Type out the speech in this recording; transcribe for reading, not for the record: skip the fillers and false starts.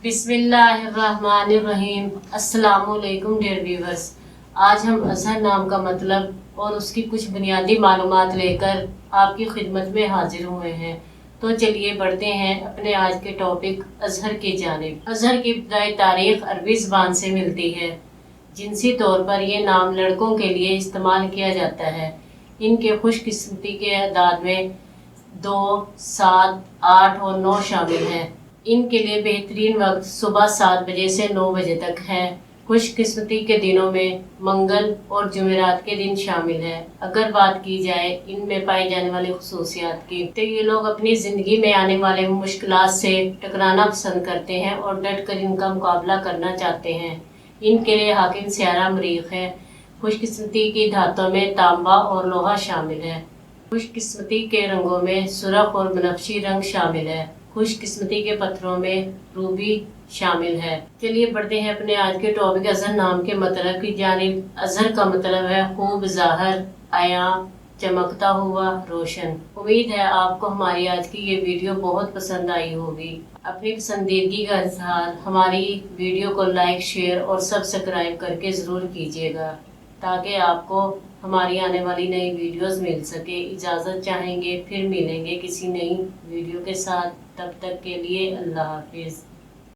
बिस्मिल्लाहिर्रहमानिर्रहीम। अस्सलाम वालेकुम डियर व्यूवर्स। आज हम अजहर नाम का मतलब और उसकी कुछ बुनियादी मालूमात लेकर आपकी खिदमत में हाजिर हुए हैं। तो चलिए बढ़ते हैं अपने आज के टॉपिक अजहर की जानिब। अजहर की इब्तदाई तारीख अरबी ज़बान से मिलती है। जिनसी तौर पर यह नाम लड़कों के लिए इस्तेमाल किया जाता है। इनके खुशकिस्मती के अदाद में 2, 7, 8 और 9 शामिल हैं। इनके लिए बेहतरीन वक्त सुबह 7 बजे से 9 बजे तक है। खुशकिस्मती के दिनों में मंगल और जुमेरात के दिन शामिल है। अगर बात की जाए इनमें पाई जाने वाली खसूसियात की, तो ये लोग अपनी ज़िंदगी में आने वाले मुश्किलात से टकराना पसंद करते हैं और डट कर इनका मुकाबला करना चाहते हैं। इनके लिए हाकिम सियारा मरीख है। खुशकिस्मती की धातों में तांबा और लोहा शामिल है। खुशकिस्मती के रंगों में सुरख और बनफशी रंग शामिल है। खुशकिस्मती के पत्थरों में रूबी शामिल है। चलिए बढ़ते हैं अपने आज के टॉपिक अजहर नाम के मतलब की जानिब। अजहर का मतलब है खूब ज़ाहिर, आया, चमकता हुआ, रोशन। उम्मीद है आपको हमारी आज की ये वीडियो बहुत पसंद आई होगी। अपनी पसंदीदगी का इजहार हमारी वीडियो को लाइक, शेयर और सब्सक्राइब करके ज़रूर कीजिएगा, ताकि आपको हमारी आने वाली नई वीडियोस मिल सके। इजाज़त चाहेंगे, फिर मिलेंगे किसी नई वीडियो के साथ। तब तक के लिए अल्लाह हाफिज़।